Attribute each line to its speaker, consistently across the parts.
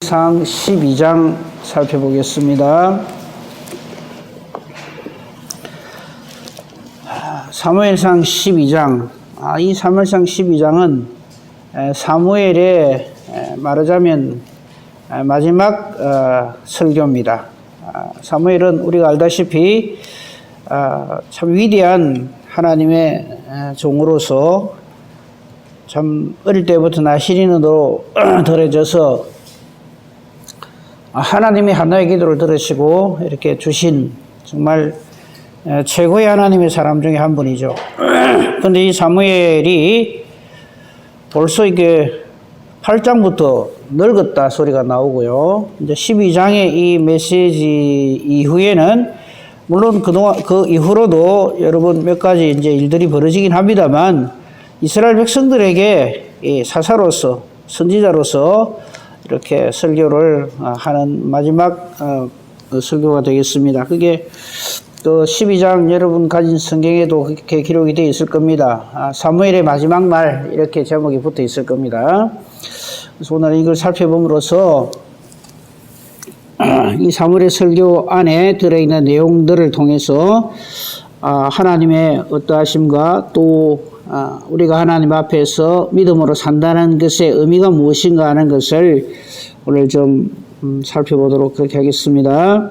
Speaker 1: 상 12장 살펴보겠습니다. 사무엘상 12장. 이 사무엘상 12장은 사무엘의 말하자면 마지막 설교입니다. 사무엘은 우리가 알다시피 참 위대한 하나님의 종으로서 참 어릴 때부터 나시린으로 들어져서 하나님이 하나의 기도를 들으시고 이렇게 주신 정말 최고의 하나님의 사람 중에 한 분이죠. 그런데 이 사무엘이 벌써 이게 8장부터 늙었다 소리가 나오고요. 이제 12장의 이 메시지 이후에는 물론 그동안 그 이후로도 여러분 몇 가지 이제 일들이 벌어지긴 합니다만 이스라엘 백성들에게 이 사사로서 선지자로서 이렇게 설교를 하는 마지막 설교가 되겠습니다. 그게 또 12장 여러분 가진 성경에도 그렇게 기록이 되어 있을 겁니다. 사무엘의 마지막 말 이렇게 제목이 붙어 있을 겁니다. 그래서 오늘 이걸 살펴봄으로써 이 사무엘의 설교 안에 들어있는 내용들을 통해서 하나님의 어떠하심과 또 우리가 하나님 앞에서 믿음으로 산다는 것의 의미가 무엇인가 하는 것을 오늘 좀 살펴보도록 그렇게 하겠습니다.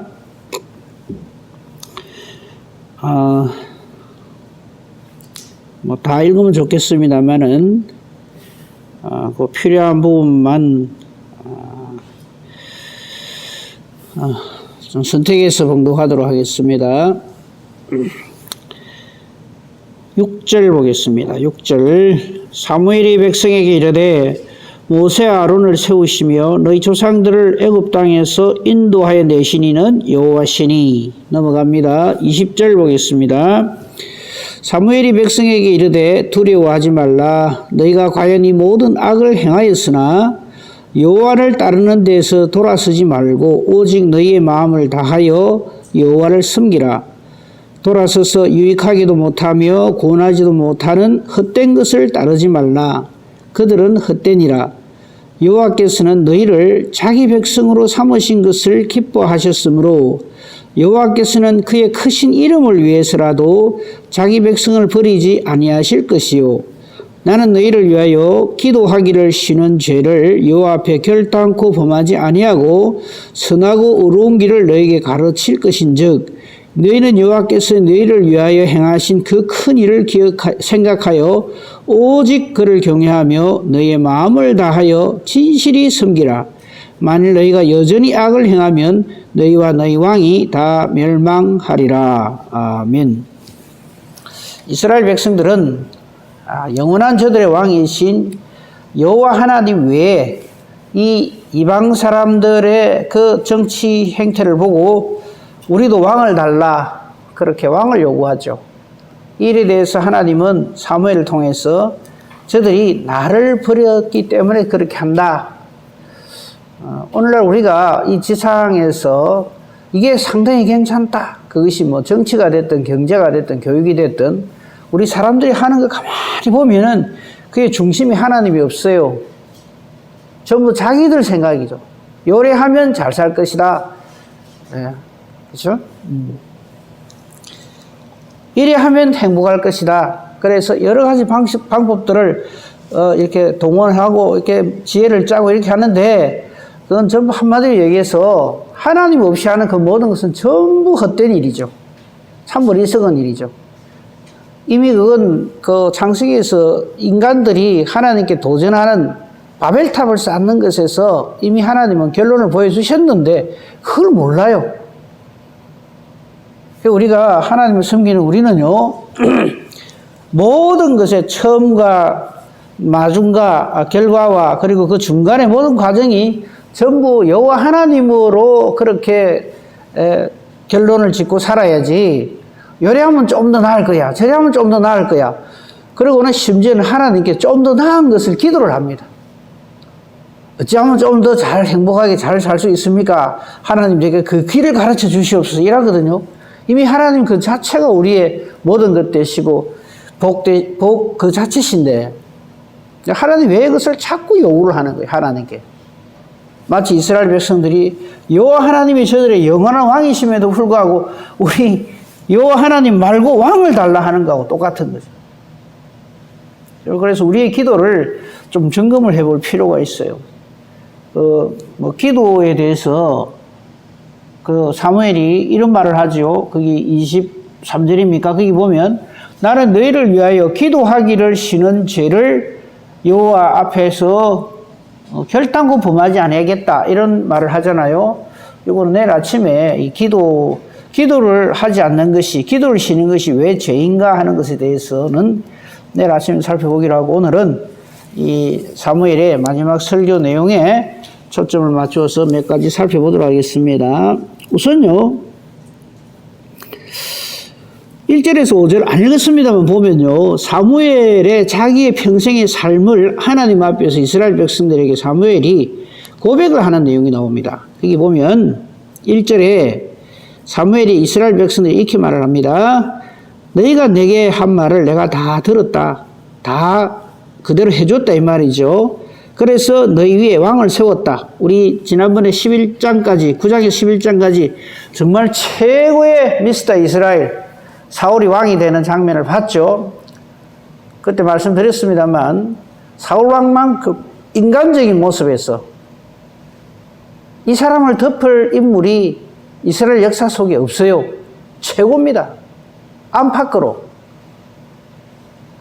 Speaker 1: 뭐 다 읽으면 좋겠습니다만은 그 필요한 부분만 좀 선택해서 봉독하도록 하겠습니다. 6절 보겠습니다. 6절 사무엘이 백성에게 이르되 모세와 아론을 세우시며 너희 조상들을 애굽 땅에서 인도하여 내신 이는 여호와시니. 넘어갑니다. 20절 보겠습니다. 사무엘이 백성에게 이르되 두려워하지 말라. 너희가 과연 이 모든 악을 행하였으나 여호와를 따르는 데서 돌아서지 말고 오직 너희의 마음을 다하여 여호와를 섬기라. 돌아서서 유익하기도 못하며 구원하지도 못하는 헛된 것을 따르지 말라. 그들은 헛되니라. 여호와께서는 너희를 자기 백성으로 삼으신 것을 기뻐하셨으므로 여호와께서는 그의 크신 이름을 위해서라도 자기 백성을 버리지 아니하실 것이요. 나는 너희를 위하여 기도하기를 쉬는 죄를 여호와 앞에 결단코 범하지 아니하고 선하고 의로운 길을 너희에게 가르칠 것인즉 너희는 여호와께서 너희를 위하여 행하신 그 큰 일을 생각하여 오직 그를 경외하며 너희의 마음을 다하여 진실이 섬기라. 만일 너희가 여전히 악을 행하면 너희와 너희 왕이 다 멸망하리라. 아멘. 이스라엘 백성들은 영원한 저들의 왕이신 여호와 하나님 외에 이 이방 사람들의 그 정치 행태를 보고 우리도 왕을 달라 그렇게 왕을 요구하죠. 이 일에 대해서 하나님은 사무엘을 통해서 저들이 나를 버렸기 때문에 그렇게 한다. 오늘날 우리가 이 지상에서 이게 상당히 괜찮다. 그것이 뭐 정치가 됐든 경제가 됐든 교육이 됐든 우리 사람들이 하는 거 가만히 보면은 그게 중심이 하나님이 없어요. 전부 자기들 생각이죠. 요래하면 잘 살 것이다. 네. 그렇죠? 이래 하면 행복할 것이다. 그래서 여러 가지 방법들을 이렇게 동원하고 이렇게 지혜를 짜고 이렇게 하는데 그건 전부 한마디로 얘기해서 하나님 없이 하는 그 모든 것은 전부 헛된 일이죠. 참 어리석은 일이죠. 이미 그건 그 창세기에서 인간들이 하나님께 도전하는 바벨탑을 쌓는 것에서 이미 하나님은 결론을 보여주셨는데 그걸 몰라요. 우리가 하나님을 섬기는 우리는요, 모든 것의 처음과 마중과 결과와 그리고 그 중간의 모든 과정이 전부 여호와 하나님으로 그렇게 결론을 짓고 살아야지, 요래하면 좀 더 나을 거야, 저래하면 좀 더 나을 거야. 그리고는 심지어는 하나님께 좀 더 나은 것을 기도를 합니다. 어찌하면 좀 더 잘 행복하게 잘 살 수 있습니까? 하나님 제게 그 길을 가르쳐 주시옵소서 이러거든요. 이미 하나님 그 자체가 우리의 모든 것 되시고 복 그 자체신데 하나님 왜 그것을 자꾸 요구를 하는 거예요. 하나님께. 마치 이스라엘 백성들이 여호와 하나님이 저들의 영원한 왕이심에도 불구하고 우리 여호와 하나님 말고 왕을 달라 하는 거하고 똑같은 거죠. 그래서 우리의 기도를 좀 점검을 해볼 필요가 있어요. 기도에 대해서 사무엘이 이런 말을 하죠. 거기 23절입니까? 거기 보면 나는 너희를 위하여 기도하기를 쉬는 죄를 여호와 앞에서 결단코 범하지 아니하겠다 이런 말을 하잖아요. 이거는 내일 아침에 이 기도를 하지 않는 것이, 기도를 쉬는 것이 왜 죄인가 하는 것에 대해서는 내일 아침에 살펴보기로 하고, 오늘은 이 사무엘의 마지막 설교 내용에 초점을 맞추어서 몇 가지 살펴보도록 하겠습니다. 우선요, 1절에서 5절 안 읽었습니다만 보면요, 사무엘의 자기의 평생의 삶을 하나님 앞에서 이스라엘 백성들에게 사무엘이 고백을 하는 내용이 나옵니다. 여기 보면 1절에 사무엘이 이스라엘 백성들이 이렇게 말을 합니다. 너희가 내게 한 말을 내가 다 들었다. 다 그대로 해줬다 이 말이죠. 그래서 너희 위에 왕을 세웠다. 우리 지난번에 11장까지, 9장에서 11장까지 정말 최고의 미스터 이스라엘 사울이 왕이 되는 장면을 봤죠. 그때 말씀드렸습니다만 사울 왕만큼 인간적인 모습에서 이 사람을 덮을 인물이 이스라엘 역사 속에 없어요. 최고입니다. 안팎으로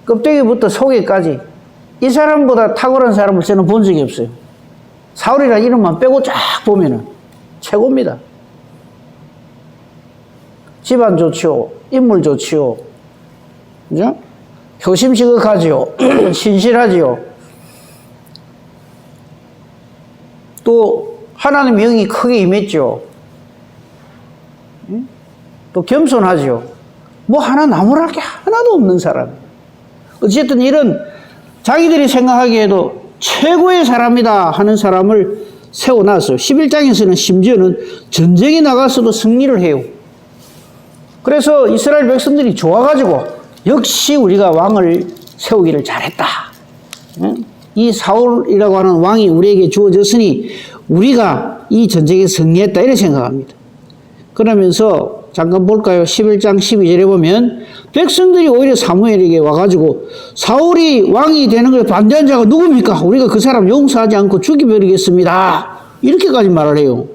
Speaker 1: 껍데기부터 속에까지 이 사람보다 탁월한 사람을 저는 본 적이 없어요. 사울이라는 이름만 빼고 쫙 보면은 최고입니다. 집안 좋지요. 인물 좋지요. 그죠? 효심지극하지요. 신실하지요. 또 하나님 영이 크게 임했죠. 또 겸손하지요. 뭐 하나 나무랄 게 하나도 없는 사람. 어쨌든 이런 자기들이 생각하기에도 최고의 사람이다 하는 사람을 세워놨어요. 11장에서는 심지어는 전쟁에 나가서도 승리를 해요. 그래서 이스라엘 백성들이 좋아가지고 역시 우리가 왕을 세우기를 잘했다. 이 사울이라고 하는 왕이 우리에게 주어졌으니 우리가 이 전쟁에 승리했다 이렇게 생각합니다. 그러면서 잠깐 볼까요? 11장 12절에 보면 백성들이 오히려 사무엘에게 와가지고 사울이 왕이 되는 것에 반대한 자가 누굽니까? 우리가 그 사람 용서하지 않고 죽여버리겠습니다. 이렇게까지 말을 해요.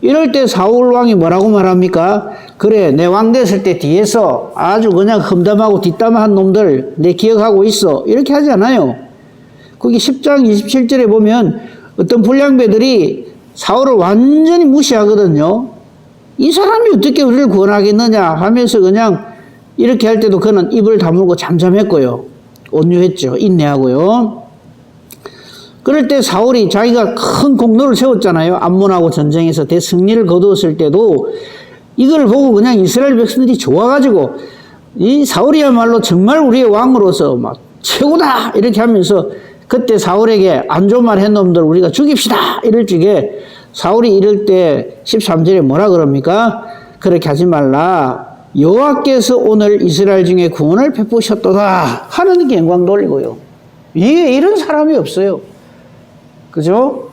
Speaker 1: 이럴 때 사울 왕이 뭐라고 말합니까? 그래, 내 왕 됐을 때 뒤에서 아주 그냥 험담하고 뒷담화한 놈들 내 기억하고 있어. 이렇게 하지 않아요. 거기 10장 27절에 보면 어떤 불량배들이 사울을 완전히 무시하거든요. 이 사람이 어떻게 우리를 구원하겠느냐 하면서 그냥 이렇게 할 때도 그는 입을 다물고 잠잠했고요. 온유했죠. 인내하고요. 그럴 때 사울이 자기가 큰 공로를 세웠잖아요. 암몬하고 전쟁에서 대승리를 거두었을 때도 이걸 보고 그냥 이스라엘 백성들이 좋아가지고 이 사울이야말로 정말 우리의 왕으로서 막 최고다 이렇게 하면서 그때 사울에게 안 좋은 말 한 놈들 우리가 죽입시다 이럴 적에 사울이 이럴 때 13절에 뭐라 그럽니까? 그렇게 하지 말라. 여호와께서 오늘 이스라엘 중에 구원을 베푸셨도다. 하나님께 영광 돌리고요. 이런 사람이 없어요. 그죠?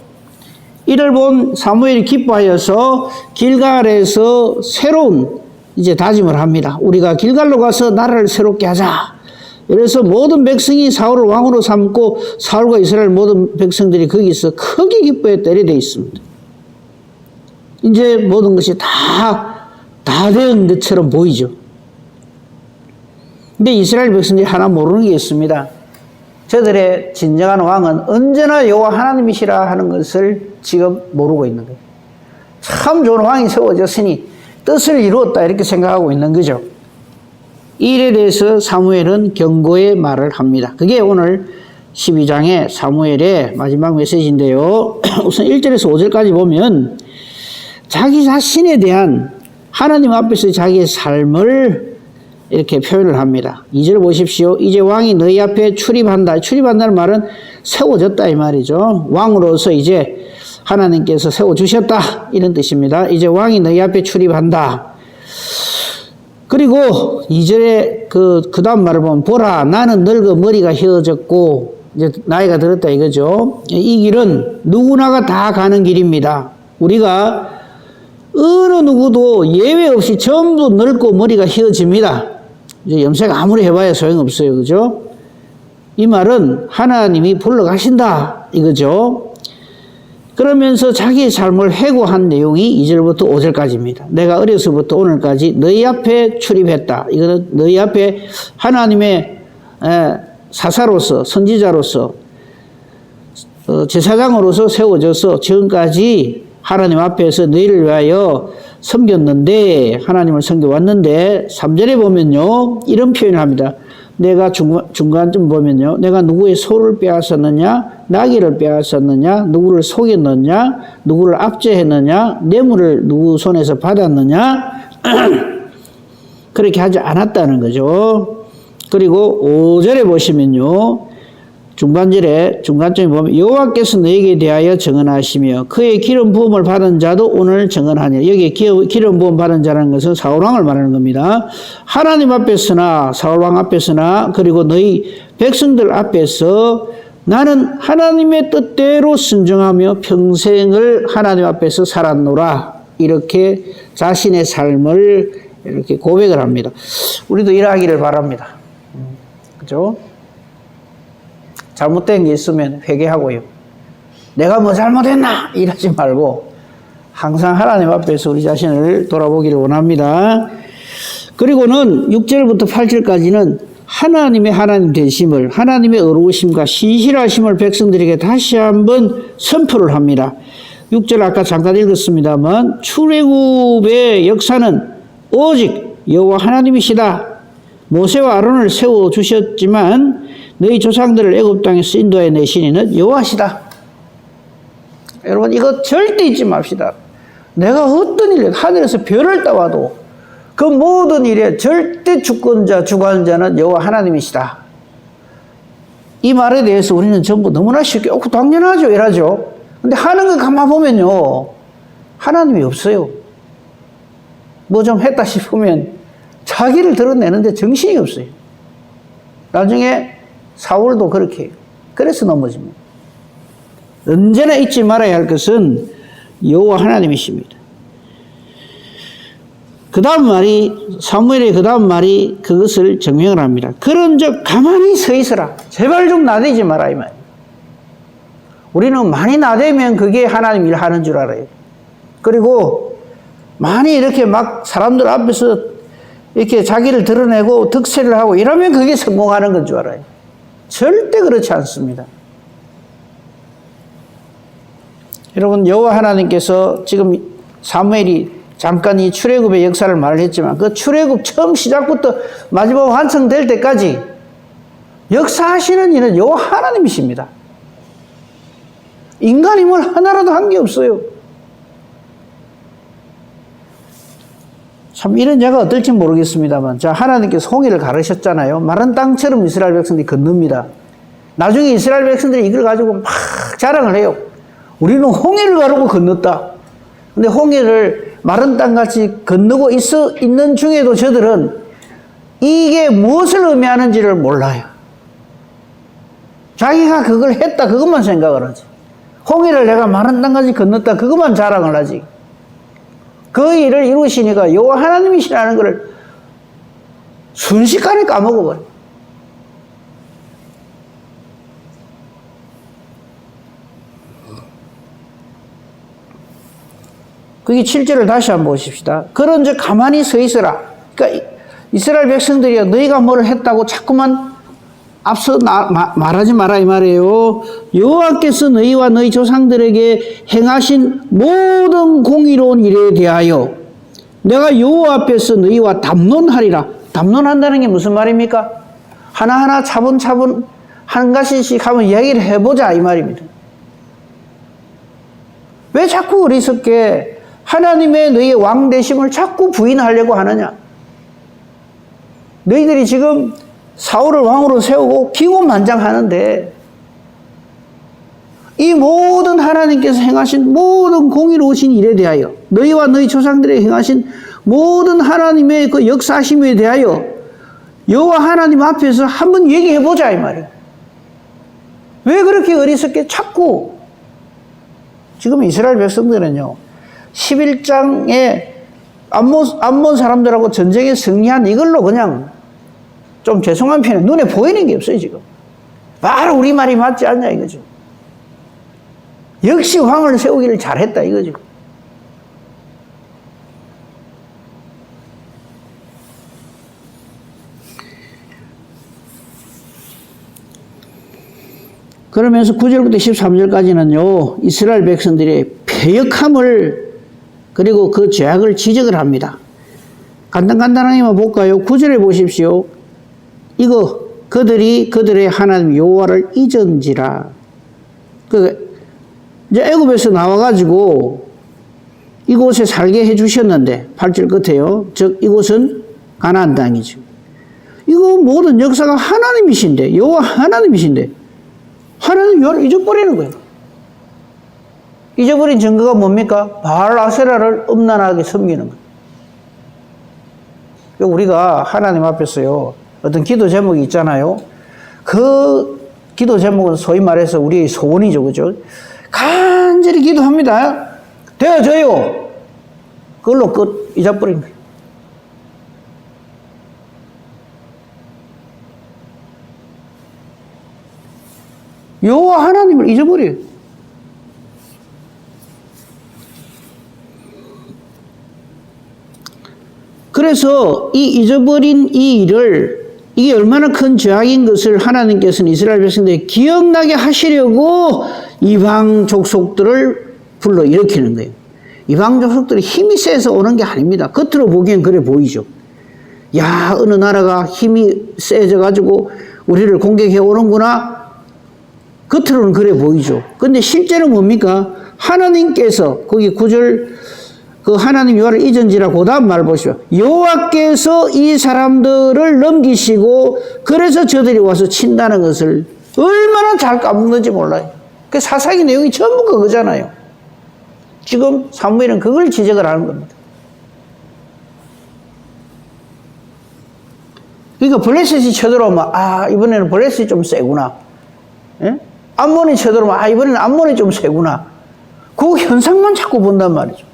Speaker 1: 이를 본 사무엘이 기뻐하여서 길갈에서 새로운 이제 다짐을 합니다. 우리가 길갈로 가서 나라를 새롭게 하자. 그래서 모든 백성이 사울을 왕으로 삼고 사울과 이스라엘 모든 백성들이 거기서 크게 기뻐했다 이렇게 되어 있습니다. 이제 모든 것이 다 된 것처럼 보이죠. 근데 이스라엘 백성들이 하나 모르는 게 있습니다. 저들의 진정한 왕은 언제나 여호와 하나님이시라 하는 것을 지금 모르고 있는 거예요. 참 좋은 왕이 세워졌으니 뜻을 이루었다 이렇게 생각하고 있는 거죠. 이 일에 대해서 사무엘은 경고의 말을 합니다. 그게 오늘 12장의 사무엘의 마지막 메시지인데요. 우선 1절에서 5절까지 보면 자기 자신에 대한 하나님 앞에서 자기의 삶을 이렇게 표현을 합니다. 2절 보십시오. 이제 왕이 너희 앞에 출입한다. 출입한다는 말은 세워졌다 이 말이죠. 왕으로서 이제 하나님께서 세워주셨다 이런 뜻입니다. 이제 왕이 너희 앞에 출입한다. 그리고 2절에 그 다음 말을 보면 보라 나는 늙어 머리가 휘어졌고 이제 나이가 들었다 이거죠. 이 길은 누구나가 다 가는 길입니다. 우리가 어느 누구도 예외 없이 전부 늙고 머리가 휘어집니다. 이제 염색 아무리 해봐야 소용없어요. 그죠? 이 말은 하나님이 불러가신다 이거죠. 그러면서 자기의 삶을 회고한 내용이 2절부터 5절까지입니다. 내가 어려서부터 오늘까지 너희 앞에 출입했다. 이거는 너희 앞에 하나님의 사사로서 선지자로서 제사장으로서 세워져서 지금까지 하나님 앞에서 너희를 위하여 섬겼는데 하나님을 섬겨왔는데 3절에 보면요 이런 표현을 합니다. 내가 중간쯤 보면요 내가 누구의 소를 빼앗았느냐 나귀를 빼앗았느냐 누구를 속였느냐 누구를 압제했느냐 뇌물을 누구 손에서 받았느냐 그렇게 하지 않았다는 거죠. 그리고 5절에 보시면요 중간점에 보면 여호와께서 너에게 대하여 증언하시며 그의 기름 부음을 받은 자도 오늘 증언하니 여기 기름 부음 받은 자라는 것은 사울왕을 말하는 겁니다. 하나님 앞에서나 사울왕 앞에서나 그리고 너희 백성들 앞에서 나는 하나님의 뜻대로 순종하며 평생을 하나님 앞에서 살았노라 이렇게 자신의 삶을 이렇게 고백을 합니다. 우리도 이러하기를 바랍니다. 그죠? 잘못된 게 있으면 회개하고요. 내가 뭐 잘못했나 이러지 말고 항상 하나님 앞에서 우리 자신을 돌아보기를 원합니다. 그리고는 6절부터 8절까지는 하나님의 하나님 되심을 하나님의 의로우심과 신실하심을 백성들에게 다시 한번 선포를 합니다. 6절 아까 잠깐 읽었습니다만 출애굽의 역사는 오직 여호와 하나님이시다. 모세와 아론을 세워주셨지만 너희 조상들을 애굽 땅에서 인도해 내신 이는 여호와시다. 여러분 이거 절대 잊지 맙시다. 내가 어떤 일에 하늘에서 별을 따와도 그 모든 일에 절대 주권자 주관자는 여호와 하나님이시다. 이 말에 대해서 우리는 전부 너무나 쉽게 당연하죠 이러죠. 근데 하는 거 가만 보면요 하나님이 없어요. 뭐 좀 했다 싶으면 자기를 드러내는데 정신이 없어요. 나중에 사울도 그렇게 해요. 그래서 넘어집니다. 언제나 잊지 말아야 할 것은 여호와 하나님이십니다. 그 다음 말이 사무엘의 그 다음 말이 그것을 증명을 합니다. 그런즉 가만히 서 있어라. 제발 좀 나대지 마라 이 말이에요. 우리는 많이 나대면 그게 하나님 일 하는 줄 알아요. 그리고 많이 이렇게 막 사람들 앞에서 이렇게 자기를 드러내고 득세를 하고 이러면 그게 성공하는 건 줄 알아요. 절대 그렇지 않습니다. 여러분 여호와 하나님께서 지금 사무엘이 잠깐 이 출애굽의 역사를 말했지만 그 출애굽 처음 시작부터 마지막 완성될 때까지 역사하시는 이는 여호와 하나님이십니다. 인간이 뭘 하나라도 한 게 없어요. 참 이런 자가 어떨지 모르겠습니다만 자 하나님께서 홍해를 가르셨잖아요. 마른 땅처럼 이스라엘 백성들이 건넙니다. 나중에 이스라엘 백성들이 이걸 가지고 막 자랑을 해요. 우리는 홍해를 가르고 건넜다. 근데 홍해를 마른 땅같이 건너고 있는 중에도 저들은 이게 무엇을 의미하는지를 몰라요. 자기가 그걸 했다 그것만 생각을 하지. 홍해를 내가 마른 땅같이 건넜다 그것만 자랑을 하지. 그 일을 이루시니까 여호와 하나님이시라는 것을 순식간에 까먹어버려. 그게 7절을 다시 한번 보십시다. 그런즉 가만히 서 있어라. 그러니까 이스라엘 백성들이 너희가 뭘 했다고 자꾸만 앞서 말하지 마라 이 말이에요. 여호와께서 너희와 너희 조상들에게 행하신 모든 공의로운 일에 대하여 내가 여호와 앞에서 너희와 담론하리라. 담론한다는 게 무슨 말입니까? 하나하나 차분차분 한 가지씩 한번 이야기를 해보자 이 말입니다. 왜 자꾸 어리석게 하나님의 너희의 왕 되심을 자꾸 부인하려고 하느냐? 너희들이 지금 사울을 왕으로 세우고 기고만장하는데 이 모든 하나님께서 행하신 모든 공의로우신 일에 대하여 너희와 너희 조상들에게 행하신 모든 하나님의 그 역사심에 대하여 여호와 하나님 앞에서 한번 얘기해보자 이 말이에요. 왜 그렇게 어리석게 자꾸 지금 이스라엘 백성들은요 11장에 암몬 사람들하고 전쟁에 승리한 이걸로 그냥 좀 죄송한 편에 눈에 보이는 게 없어요 지금. 바로 우리 말이 맞지 않냐 이거죠. 역시 왕을 세우기를 잘했다 이거죠. 그러면서 9절부터 13절까지는요 이스라엘 백성들의 패역함을 그리고 그 죄악을 지적을 합니다. 간단하게만 볼까요? 9절에 보십시오. 이거 그들이 그들의 하나님 여호와를 잊은지라. 이제 애굽에서 나와가지고 이곳에 살게 해주셨는데 8절 끝에요. 즉 이곳은 가나안 땅이죠. 이거 모든 역사가 하나님이신데 여호와 하나님이신데 하나님 여호와를 잊어버리는 거예요. 잊어버린 증거가 뭡니까? 바알 아세라를 음란하게 섬기는 거예요. 우리가 하나님 앞에서요 어떤 기도 제목이 있잖아요. 그 기도 제목은 소위 말해서 우리의 소원이죠, 그죠? 간절히 기도합니다. 되어져요. 그걸로 끝 잊어버린 거예요. 여호와 하나님을 잊어버려요. 그래서 이 잊어버린 이 일을 이게 얼마나 큰 죄악인 것을 하나님께서는 이스라엘 백성들이 기억나게 하시려고 이방 족속들을 불러 일으키는 거예요. 이방 족속들이 힘이 세서 오는 게 아닙니다. 겉으로 보기엔 그래 보이죠. 야, 어느 나라가 힘이 세져 가지고 우리를 공격해 오는구나. 겉으로는 그래 보이죠. 근데 실제로 뭡니까? 하나님께서 거기 9절 그 하나님 여호와를 잊은지라 그 다음 말 보시오. 여호와께서 이 사람들을 넘기시고 그래서 저들이 와서 친다는 것을 얼마나 잘 까먹는지 몰라요. 그 사사기 내용이 전부 그거잖아요. 지금 사무엘은 그걸 지적을 하는 겁니다. 그러니까 블레셋이 쳐들어오면 아 이번에는 블레셋이 좀 세구나. 예? 암몬이 쳐들어오면 아 이번에는 암몬이 좀 세구나. 그 현상만 자꾸 본단 말이죠.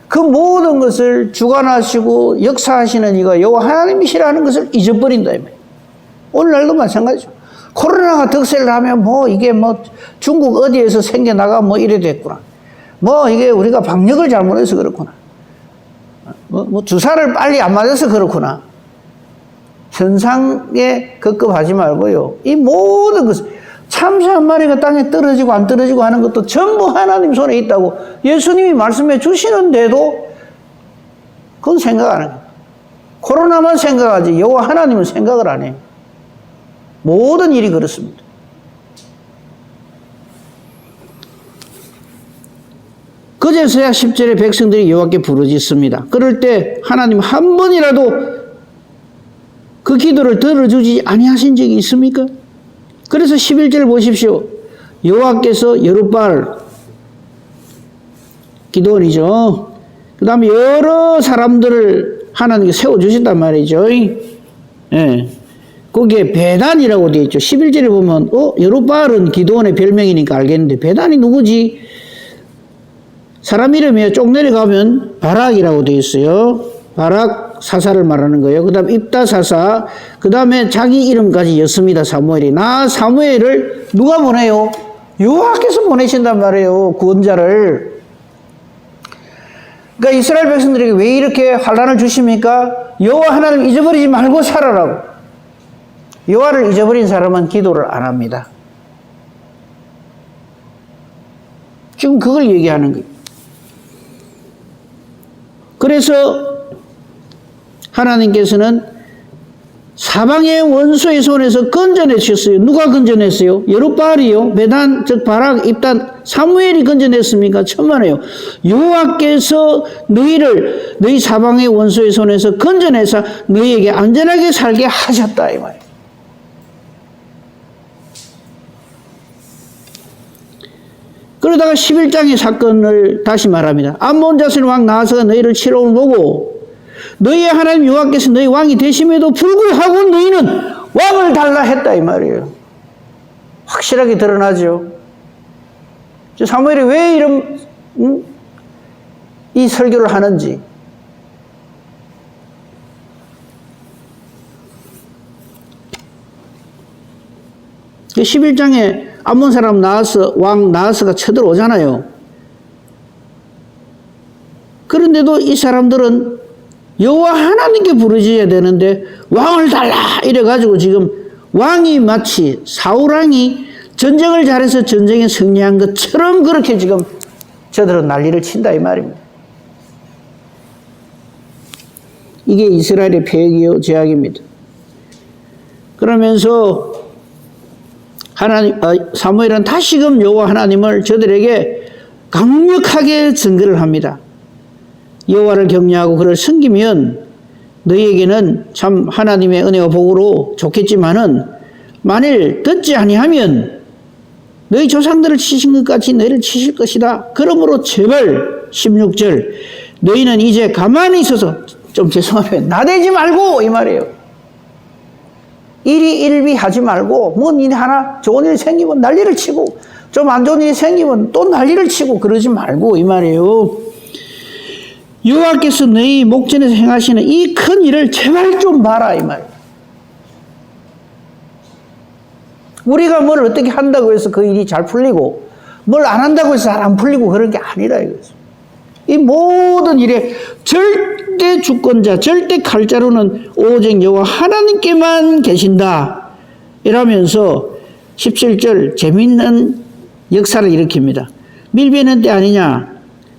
Speaker 1: 그 모든 것을 주관하시고 역사하시는 이가 여호와 하나님이시라는 것을 잊어버린다. 오늘날도 마찬가지죠. 코로나가 득세를 하면 뭐 이게 뭐 중국 어디에서 생겨나가 뭐 이래 됐구나. 뭐 이게 우리가 방역을 잘못해서 그렇구나. 뭐 주사를 빨리 안 맞아서 그렇구나. 현상에 급급하지 말고요. 이 모든 것을 참새 한 마리가 땅에 떨어지고 안 떨어지고 하는 것도 전부 하나님 손에 있다고 예수님이 말씀해 주시는데도 그건 생각 안 해요. 코로나만 생각하지 여호와 하나님은 생각을 안 해요. 모든 일이 그렇습니다. 그제서야 10절에 백성들이 여호와께 부르짖습니다. 그럴 때 하나님 한 번이라도 그 기도를 들어주지 아니하신 적이 있습니까? 그래서 11절 보십시오. 여호와께서 여룻바알 기도원이죠. 그 다음에 여러 사람들을 하나님께 세워주신단 말이죠. 예. 거기에 베단이라고 되어 있죠. 11절에 보면 여룻바알은 기도원의 별명이니까 알겠는데 베단이 누구지? 사람 이름이에요. 쪽 내려가면 바락이라고 되어 있어요. 바락 사사를 말하는 거예요. 그 다음 입다 사사, 그 다음에 자기 이름까지 였습니다. 사무엘이. 나 사무엘을 누가 보내요? 여호와께서 보내신단 말이에요. 구원자를. 그러니까 이스라엘 백성들에게 왜 이렇게 환난을 주십니까? 여호와 하나님 잊어버리지 말고 살아라고. 여호와를 잊어버린 사람은 기도를 안 합니다. 지금 그걸 얘기하는 거예요. 그래서 하나님께서는 사방의 원수의 손에서 건져내셨어요. 누가 건져냈어요? 여룻바알이요. 베단 즉 바락 입단 사무엘이 건져냈습니까? 천만에요. 여호와께서 너희 사방의 원수의 손에서 건져내사 너희에게 안전하게 살게 하셨다 이 말이에요. 그러다가 11장의 사건을 다시 말합니다. 암몬 자손 왕 나하스가 너희를 치러오는 보고 너희의 하나님 여호와께서 너희 왕이 되심에도 불구하고 너희는 왕을 달라 했다 이 말이에요. 확실하게 드러나죠. 사무엘이 왜 이런 이 설교를 하는지. 그 11장에 암몬 사람 왕 나하스가 쳐들어오잖아요. 그런데도 이 사람들은 여호와 하나님께 부르짖어야 되는데 왕을 달라 이래가지고 지금 왕이 마치 사울왕이 전쟁을 잘해서 전쟁에 승리한 것처럼 그렇게 지금 저들은 난리를 친다 이 말입니다. 이게 이스라엘의 폐역이요 죄악입니다. 그러면서 사무엘은 다시금 여호와 하나님을 저들에게 강력하게 증거를 합니다. 여호와를 경외하고 그를 섬기면 너희에게는 참 하나님의 은혜와 복으로 좋겠지만은 만일 듣지 아니하면 너희 조상들을 치신 것 같이 너희를 치실 것이다. 그러므로 제발 16절 너희는 이제 가만히 있어서 좀 죄송하면 나대지 말고 이 말이에요. 일희일비하지 말고 뭐 일 하나 좋은 일이 생기면 난리를 치고 좀 안 좋은 일이 생기면 또 난리를 치고 그러지 말고 이 말이에요. 여호와께서 너희 목전에서 행하시는 이 큰 일을 제발 좀 봐라 이 말이에요. 우리가 뭘 어떻게 한다고 해서 그 일이 잘 풀리고 뭘 안 한다고 해서 잘 안 풀리고 그런 게 아니라 이거죠. 이 모든 일에 절대 주권자, 절대 칼자루는 오직 여호와 하나님께만 계신다. 이러면서 17절 재미있는 역사를 일으킵니다. 밀베는 때 아니냐?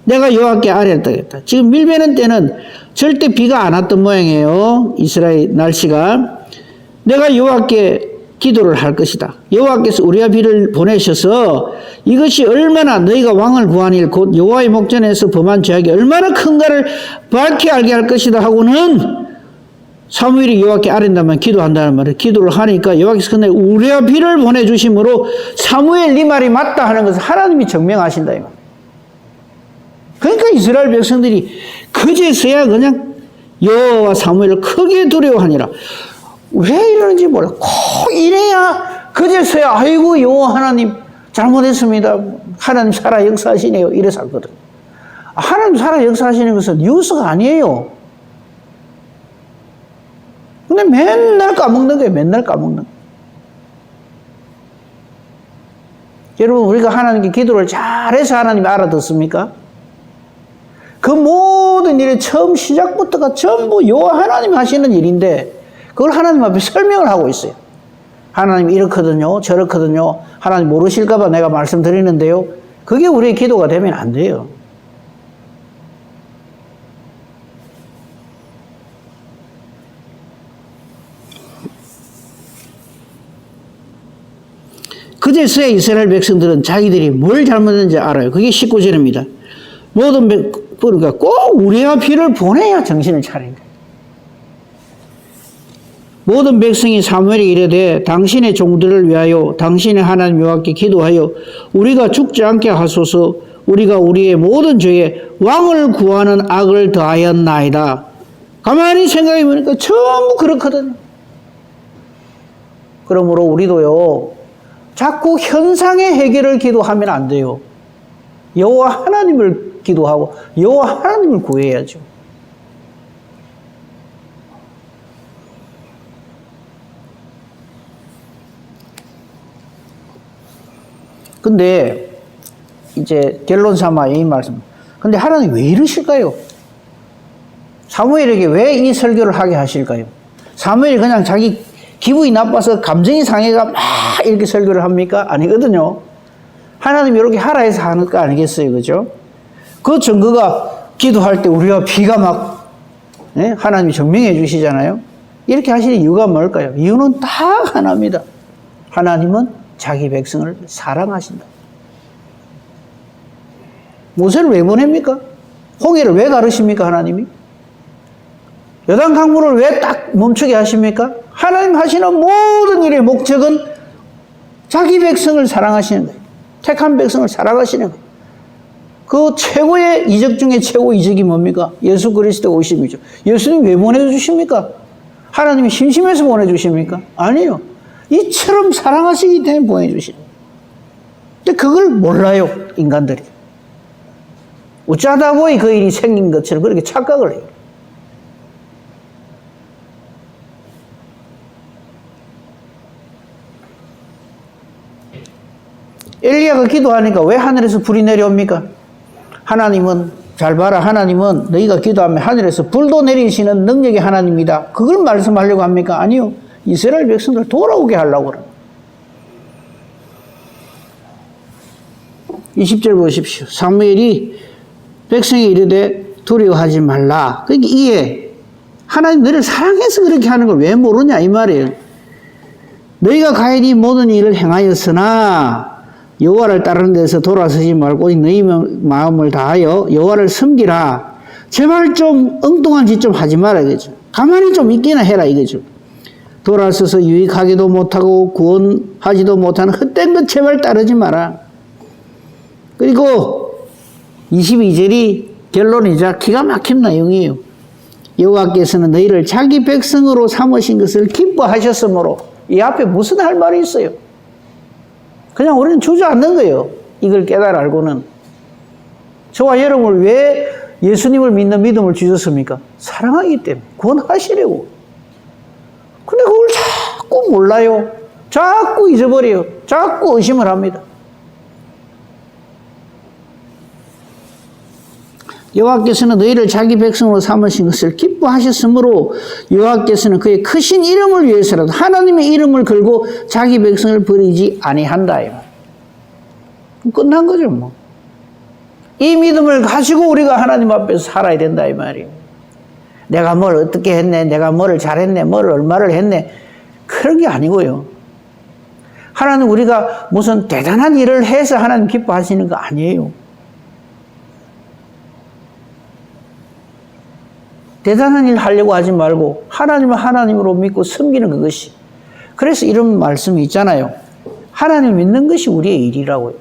Speaker 1: 내가 여호와께 아뢰었다. 지금 밀베는 때는 절대 비가 안 왔던 모양이에요. 이스라엘 날씨가. 내가 여호와께 기도를 할 것이다. 여호와께서 우리와 비를 보내셔서 이것이 얼마나 너희가 왕을 구한 일 곧 여호와의 목전에서 범한 죄악이 얼마나 큰가를 밝히 알게 할 것이다 하고는 사무엘이 여호와께 아뢰다만 기도한다는 말이에요. 기도를 하니까 여호와께서 근데 우리와 비를 보내주심으로 사무엘 네 말이 맞다 하는 것을 하나님이 증명하신다. 그러니까 이스라엘 백성들이 그제서야 그냥 여호와 사무엘을 크게 두려워하니라. 왜 이러는지 몰라. 꼭 이래야 그제서야 아이고 여호와 하나님 잘못했습니다. 하나님 살아 역사하시네요. 이래서 하거든. 하나님 살아 역사하시는 것은 뉴스가 아니에요. 근데 맨날 까먹는 거예요. 맨날 까먹는 거예요. 여러분 우리가 하나님께 기도를 잘해서 하나님이 알아듣습니까? 그 모든 일의 처음 시작부터가 전부 여호와 하나님 하시는 일인데 그걸 하나님 앞에 설명을 하고 있어요. 하나님 이렇거든요. 저렇거든요. 하나님 모르실까 봐 내가 말씀드리는데요. 그게 우리의 기도가 되면 안 돼요. 그제서야 이스라엘 백성들은 자기들이 뭘 잘못했는지 알아요. 그게 19절입니다. 그러니까 꼭 우리와 비를 보내야 정신을 차린 거예요. 모든 백성이 사무엘에게 이르되 당신의 종들을 위하여 당신의 하나님 여호와께 기도하여 우리가 죽지 않게 하소서. 우리가 우리의 모든 죄에 왕을 구하는 악을 더하였나이다. 가만히 생각해 보니까 전부 그렇거든요. 그러므로 우리도요 자꾸 현상의 해결을 기도하면 안 돼요. 여호와 하나님을 기도하고 여호와 하나님을 구해야죠. 근데 이제 결론 삼아 이 말씀. 근데 하나님 왜 이러실까요? 사무엘에게 왜 이 설교를 하게 하실까요? 사무엘이 그냥 자기 기분이 나빠서 감정이 상해가 막 이렇게 설교를 합니까? 아니거든요. 하나님이 이렇게 하라 해서 하는 거 아니겠어요? 그죠? 그 증거가 기도할 때 우리가 비가 막 하나님이 증명해 주시잖아요. 이렇게 하시는 이유가 뭘까요? 이유는 다 하나입니다. 하나님은 자기 백성을 사랑하신다. 모세를 왜 보냅니까? 홍해를 왜 가르십니까? 하나님이? 요단 강물을 왜 딱 멈추게 하십니까? 하나님 하시는 모든 일의 목적은 자기 백성을 사랑하시는 거예요. 택한 백성을 사랑하시는 거예요. 그 최고의 이적 중에 최고 이적이 뭡니까? 예수 그리스도 오심이죠. 예수님 왜 보내주십니까? 하나님이 심심해서 보내주십니까? 아니에요. 이처럼 사랑하시기 때문에 보내주시는 거예요. 근데 그걸 몰라요, 인간들이. 어쩌다 보니 그 일이 생긴 것처럼 그렇게 착각을 해요. 엘리야가 기도하니까 왜 하늘에서 불이 내려옵니까? 하나님은, 잘 봐라, 하나님은 너희가 기도하면 하늘에서 불도 내리시는 능력의 하나님이다. 그걸 말씀하려고 합니까? 아니요. 이스라엘 백성들 돌아오게 하려고 그래요. 20절 보십시오. 사무엘이 백성이 이르되 두려워하지 말라. 그러니까 이게 하나님 너를 사랑해서 그렇게 하는 걸 왜 모르냐 이 말이에요. 너희가 가히 모든 일을 행하였으나 여호와를 따르는 데서 돌아서지 말고 너희 마음을 다하여 여호와를 섬기라. 제발 좀 엉뚱한 짓 좀 하지 마라 이거죠. 가만히 좀 있기나 해라 이거죠. 돌아서서 유익하기도 못하고 구원하지도 못하는 헛된 것 제발 따르지 마라. 그리고 22절이 결론이자 기가 막힌 내용이에요. 여호와께서는 너희를 자기 백성으로 삼으신 것을 기뻐하셨으므로 이 앞에 무슨 할 말이 있어요? 그냥 우리는 주저앉는 거예요. 이걸 깨달아 알고는. 저와 여러분을 왜 예수님을 믿는 믿음을 주셨습니까? 사랑하기 때문에. 구원하시려고. 근데 그걸 자꾸 몰라요. 자꾸 잊어버려요. 자꾸 의심을 합니다. 여호와께서는 너희를 자기 백성으로 삼으신 것을 기뻐하셨으므로 여호와께서는 그의 크신 이름을 위해서라도 하나님의 이름을 걸고 자기 백성을 버리지 아니한다. 끝난 거죠 뭐. 이 믿음을 가지고 우리가 하나님 앞에서 살아야 된다 이 말이에요. 내가 뭘 어떻게 했네, 내가 뭘 잘했네, 뭘 얼마를 했네, 그런 게 아니고요. 하나님 우리가 무슨 대단한 일을 해서 하나님 기뻐하시는 거 아니에요. 대단한 일 하려고 하지 말고 하나님을 하나님으로 믿고 섬기는 그것이. 그래서 이런 말씀이 있잖아요. 하나님 믿는 것이 우리의 일이라고요.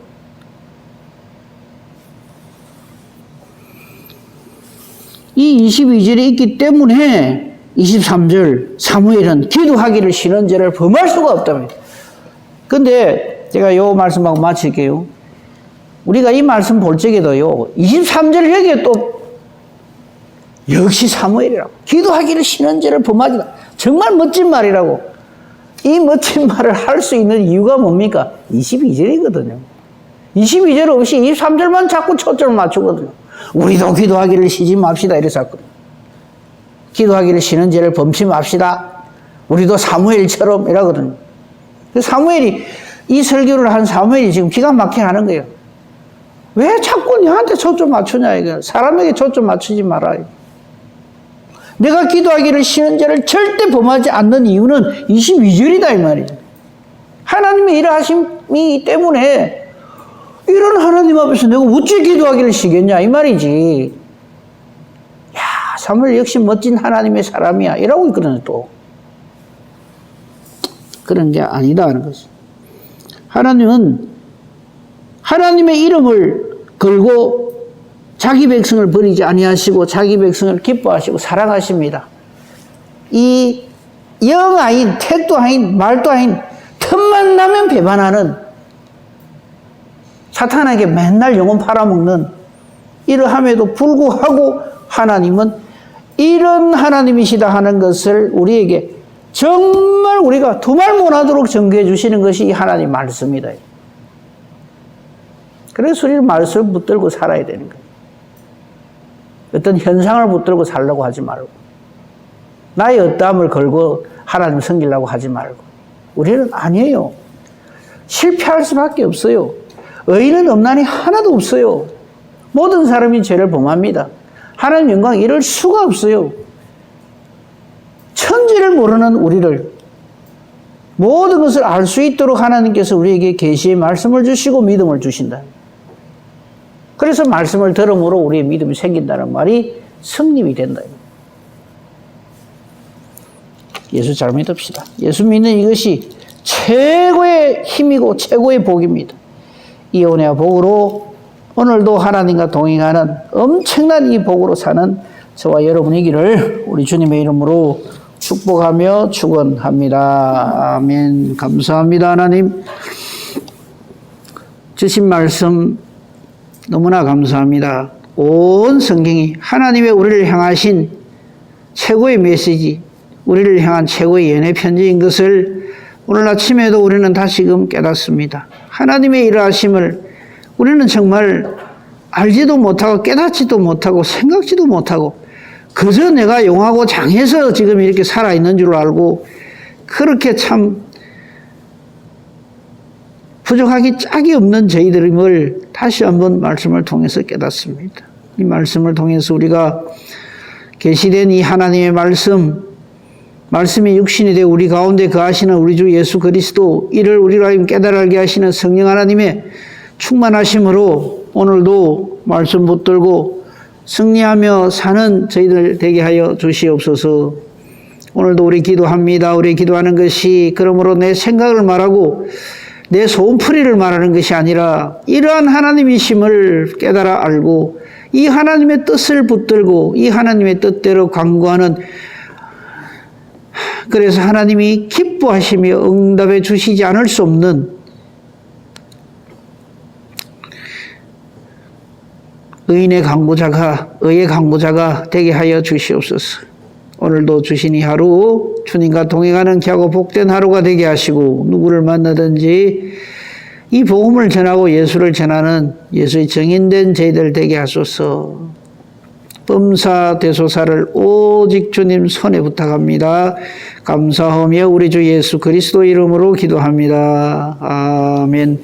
Speaker 1: 이 22절이 있기 때문에 23절 사무엘은 기도하기를 싫은 죄를 범할 수가 없답니다. 근데 제가 요 말씀하고 마칠게요. 우리가 이 말씀 볼 적에도요. 23절 여기에 또 역시 사무엘이라고. 기도하기를 싫은 죄를 범하지다. 정말 멋진 말이라고. 이 멋진 말을 할 수 있는 이유가 뭡니까? 22절이거든요. 22절 없이 23절만 자꾸 초점을 맞추거든요. 우리도 기도하기를 쉬지 맙시다. 이래서 했거든요. 기도하기를 싫은 죄를 범치 맙시다. 우리도 사무엘처럼 이러거든요. 사무엘이, 이 설교를 한 사무엘이 지금 기가 막히게 하는 거예요. 왜 자꾸 너한테 초점 맞추냐, 이거. 사람에게 초점 맞추지 말아요. 내가 기도하기를 싫은 죄를 절대 범하지 않는 이유는 22절이다 이 말이에요. 하나님의 일하심이 때문에 이런 하나님 앞에서 내가 어찌 기도하기를 싫겠냐 이 말이지. 야, 사무엘 역시 멋진 하나님의 사람이야 이러고 있거든요. 또 그런 게 아니다 하는 거죠. 하나님은 하나님의 이름을 걸고 자기 백성을 버리지 아니하시고 자기 백성을 기뻐하시고 사랑하십니다. 이 영 아닌, 택도 아닌, 말도 아닌, 틈만 나면 배반하는 사탄에게 맨날 영혼 팔아먹는 이러함에도 불구하고 하나님은 이런 하나님이시다 하는 것을 우리에게 정말 우리가 두말 못하도록 전개해 주시는 것이 이 하나님 말씀이다. 그래서 우리는 말씀을 붙들고 살아야 되는 거예요. 어떤 현상을 붙들고 살려고 하지 말고 나의 어떠함을 걸고 하나님 섬기려고 하지 말고 우리는 아니에요. 실패할 수밖에 없어요. 의인은 없나니 하나도 없어요. 모든 사람이 죄를 범합니다. 하나님 영광 이룰 수가 없어요. 천지를 모르는 우리를 모든 것을 알 수 있도록 하나님께서 우리에게 계시의 말씀을 주시고 믿음을 주신다. 그래서 말씀을 들음으로 우리의 믿음이 생긴다는 말이 성립이 된다. 예수 잘 믿읍시다. 예수 믿는 이것이 최고의 힘이고 최고의 복입니다. 이 은혜와 복으로 오늘도 하나님과 동행하는 엄청난 이 복으로 사는 저와 여러분이기를 우리 주님의 이름으로 축복하며 축원합니다. 아멘. 감사합니다. 하나님 주신 말씀 너무나 감사합니다. 온 성경이 하나님의 우리를 향하신 최고의 메시지, 우리를 향한 최고의 연애 편지인 것을 오늘 아침에도 우리는 다시금 깨닫습니다. 하나님의 일하심을 우리는 정말 알지도 못하고 깨닫지도 못하고 생각지도 못하고 그저 내가 용하고 장해서 지금 이렇게 살아있는 줄 알고 그렇게 참 부족하기 짝이 없는 저희들임을 다시 한번 말씀을 통해서 깨닫습니다. 이 말씀을 통해서 우리가 계시된 이 하나님의 말씀이 육신이 되어 우리 가운데 거하시는 우리 주 예수 그리스도, 이를 우리가 깨달게 하시는 성령 하나님의 충만하심으로 오늘도 말씀 붙들고 승리하며 사는 저희들 되게 하여 주시옵소서. 오늘도 우리 기도합니다. 우리 기도하는 것이 그러므로 내 생각을 말하고 내 소원풀이를 말하는 것이 아니라 이러한 하나님이심을 깨달아 알고 이 하나님의 뜻을 붙들고 이 하나님의 뜻대로 강구하는, 그래서 하나님이 기뻐하시며 응답해 주시지 않을 수 없는 의의 강구자가 되게 하여 주시옵소서. 오늘도 주신 이 하루 주님과 동행하는 귀하고 복된 하루가 되게 하시고 누구를 만나든지 이 복음을 전하고 예수를 전하는 예수의 정인된 저희들 되게 하소서. 범사대소사를 오직 주님 손에 부탁합니다. 감사하며 우리 주 예수 그리스도 이름으로 기도합니다. 아멘.